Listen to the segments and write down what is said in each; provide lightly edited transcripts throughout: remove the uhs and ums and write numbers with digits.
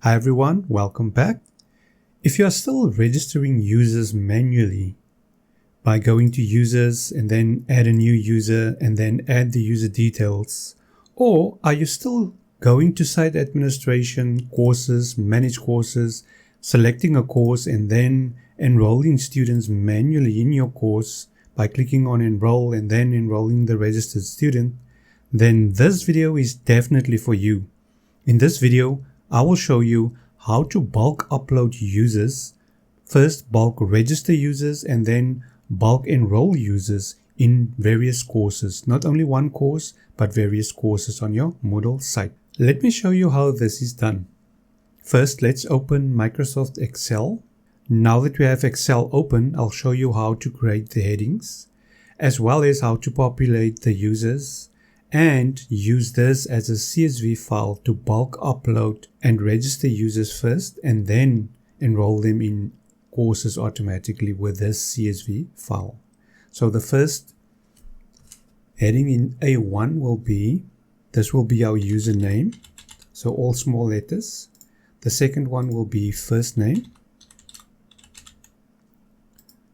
Hi everyone, welcome back. If you are still registering users manually by going to users and then add a new user and then add the user details, or are you still going to site administration, courses, manage courses, selecting a course and then enrolling students manually in your course by clicking on enroll and then enrolling the registered student, then this video is definitely for you. In this video, I will show you how to bulk upload users, first bulk register users and then bulk enroll users in various courses, not only one course, but various courses on your Moodle site. Let me show you how this is done. First, let's open Microsoft Excel. Now that we have Excel open, I'll show you how to create the headings, as well as how to populate the users, and use this as a CSV file to bulk upload and register users first and then enroll them in courses automatically with this CSV file. So the first heading in A1 will be, this will be our username, so all small letters. The second one will be first name.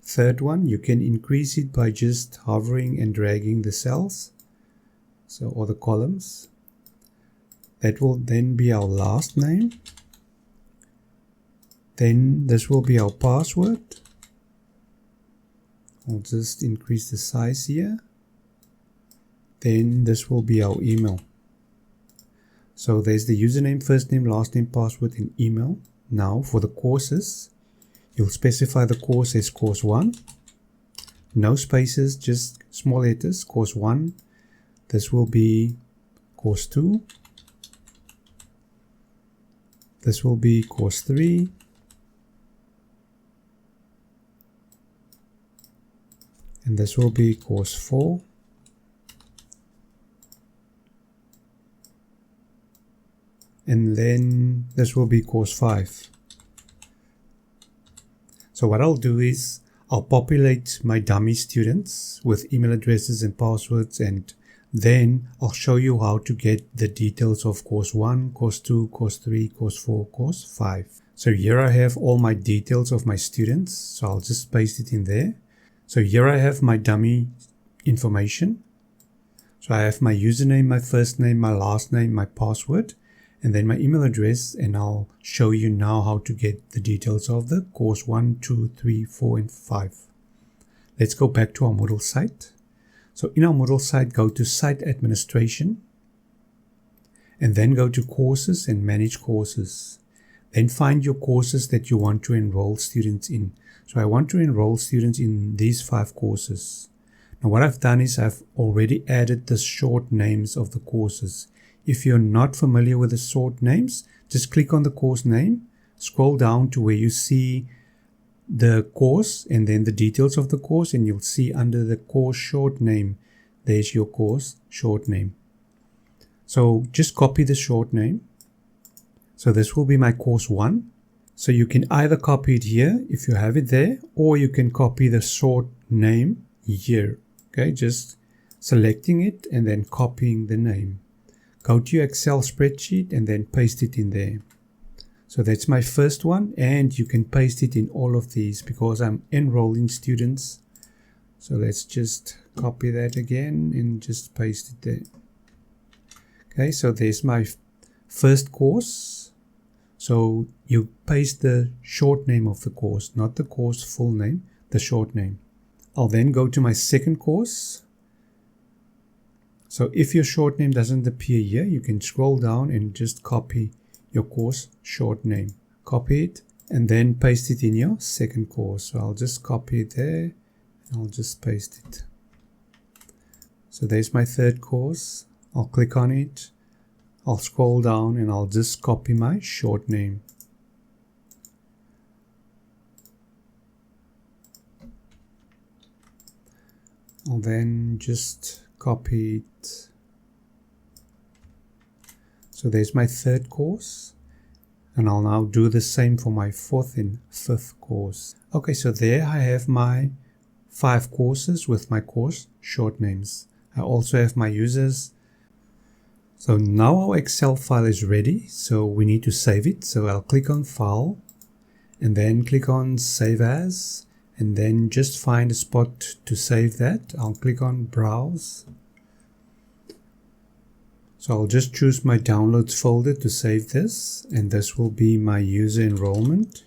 Third one, you can increase it by just hovering and dragging the cells. Or the columns. That will then be our last name. Then this will be our password. I'll just increase the size here. Then this will be our email. So there's the username, first name, last name, password, and email. Now for the courses, you'll specify the course as course 1. No spaces, just small letters, course 1. This will be course 2. This will be course 3. And this will be course 4. And then this will be course 5. So what I'll do is I'll populate my dummy students with email addresses and passwords, and then I'll show you how to get the details of course 1, course 2, course 3, course 4, course 5. So here I have all my details of my students. So I'll just paste it in there. So here I have my dummy information. So I have my username, my first name, my last name, my password, and then my email address. And I'll show you now how to get the details of the course 1, 2, 3, 4, and 5. Let's go back to our Moodle site. So in our Moodle site, go to Site Administration and then go to Courses and Manage Courses. Then find your courses that you want to enroll students in. So I want to enroll students in these 5 courses. Now what I've done is I've already added the short names of the courses. If you're not familiar with the short names, just click on the course name, scroll down to where you see the course and then the details of the course, and you'll see under the course short name, there's your course short name. So just copy the short name. So this will be my course 1. So you can either copy it here if you have it there, or you can copy the short name here. Okay, just selecting it and then copying the name. Go to your Excel spreadsheet and then paste it in there. So that's my first one, and you can paste it in all of these because I'm enrolling students. So let's just copy that again and just paste it there. Okay, so there's my first course. So you paste the short name of the course, not the course full name, the short name. I'll then go to my second course. So if your short name doesn't appear here, you can scroll down and just copy your course short name. Copy it and then paste it in your second course. So I'll just copy it there and I'll just paste it. So there's my third course. I'll click on it. I'll scroll down and I'll just copy my short name. I'll then just copy it. So there's my third course, and I'll now do the same for my fourth and fifth course. Okay, so there I have my 5 courses with my course short names. I also have my users. So now our Excel file is ready, so we need to save it. So I'll click on File and then click on Save As, and then just find a spot to save that. I'll click on Browse. So I'll just choose my Downloads folder to save this, and this will be my user enrollment.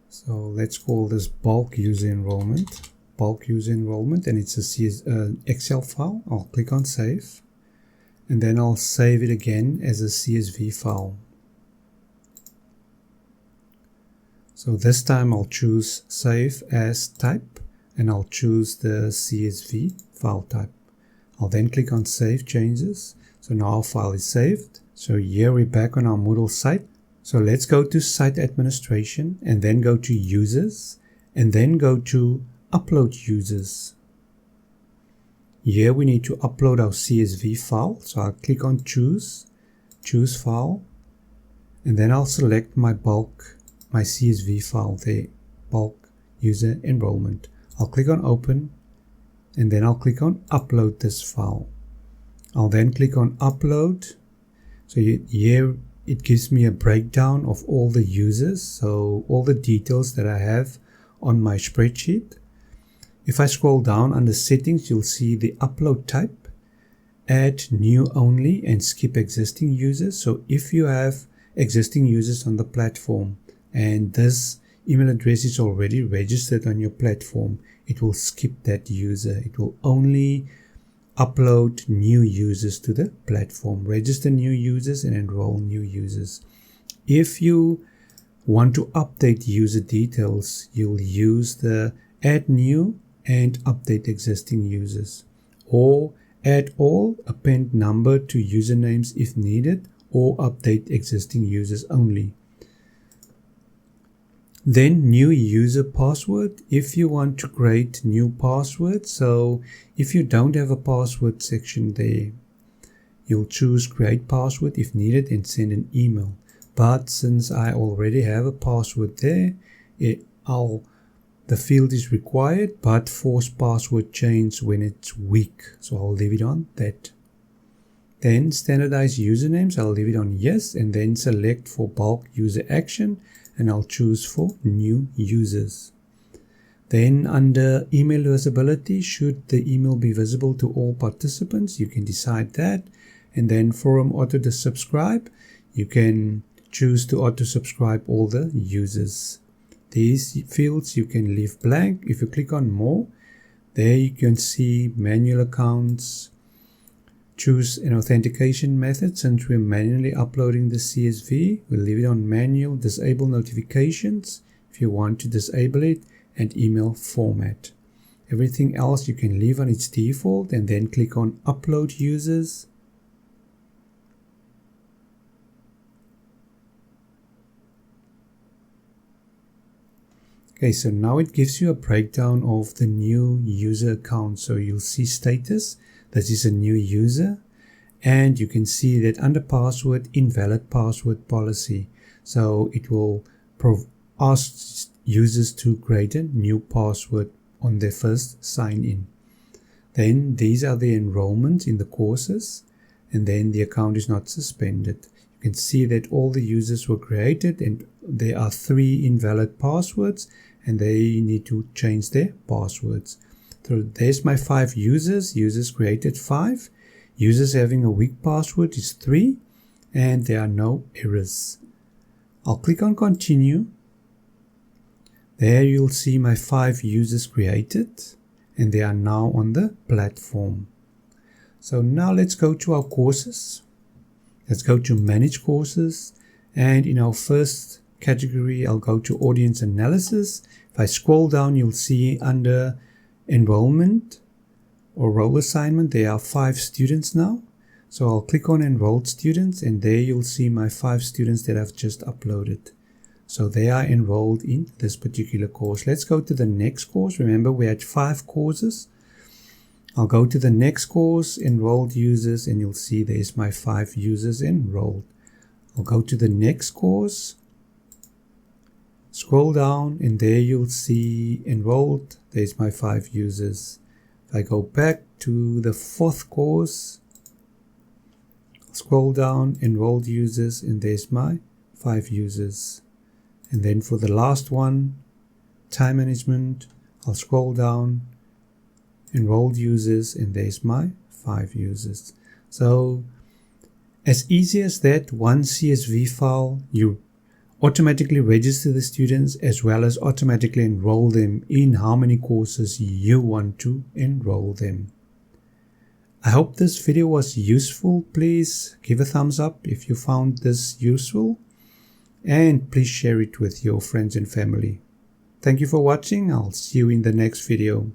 So let's call this bulk user enrollment. Bulk user enrollment, and it's a Excel file. I'll click on Save, and then I'll save it again as a CSV file. So this time I'll choose Save As Type, and I'll choose the CSV file type. I'll then click on Save Changes. So now our file is saved. So here we're back on our Moodle site. So let's go to Site Administration, and then go to Users, and then go to Upload Users. Here we need to upload our CSV file. So I'll click on Choose File, and then I'll select my CSV file there, Bulk User Enrollment. I'll click on Open, and then I'll click on Upload this file. I'll then click on Upload. So here it gives me a breakdown of all the users, so all the details that I have on my spreadsheet. If I scroll down under Settings, you'll see the Upload type, Add New Only, and Skip Existing Users. So if you have existing users on the platform and this email address is already registered on your platform, it will skip that user. It will only upload new users to the platform, register new users, and enroll new users. If you want to update user details, you'll use the Add New and Update Existing Users, or Add All, append number to usernames if needed, or update existing users only. Then new user password, if you want to create new passwords. So if you don't have a password section there, you'll choose create password if needed and send an email. But since I already have a password there, the field is required, but force password change when it's weak. So I'll leave it on that. Then standardize usernames, I'll leave it on yes, and then select for bulk user action, and I'll choose for new users. Then under email visibility, should the email be visible to all participants, you can decide that. And then forum auto subscribe, you can choose to auto subscribe all the users. These fields you can leave blank. If you click on more, there you can see manual accounts. Choose an authentication method. Since we're manually uploading the CSV, we'll leave it on manual. Disable notifications if you want to disable it, and email format. Everything else you can leave on its default, and then click on upload users. Okay, so now it gives you a breakdown of the new user account. So you'll see status, this is a new user, and you can see that under password, invalid password policy. So it will ask users to create a new password on their first sign in. Then these are the enrollments in the courses, and then the account is not suspended. You can see that all the users were created, and there are 3 invalid passwords, and they need to change their passwords. So there's my 5 users. Users created 5. Users having a weak password is 3, and there are no errors. I'll click on continue. There you'll see my 5 users created, and they are now on the platform. So now let's go to our courses. Let's go to manage courses, and in our first category I'll go to audience analysis. If I scroll down, you'll see under enrollment or role assignment there are 5 students now. So I'll click on enrolled students, and there you'll see my 5 students that I've just uploaded. So they are enrolled in this particular course. Let's go to the next course. Remember, we had 5 courses. I'll go to the next course, enrolled users, and you'll see there's my 5 users enrolled. I'll go to the next course, scroll down, and there you'll see enrolled. There's my 5 users. If I go back to the 4th course, scroll down, enrolled users, and there's my 5 users. And then for the last one, time management, I'll scroll down, enrolled users, and there's my 5 users. So as easy as that, one CSV file, you automatically register the students as well as automatically enroll them in how many courses you want to enroll them. I hope this video was useful. Please give a thumbs up if you found this useful, and please share it with your friends and family. Thank you for watching. I'll see you in the next video.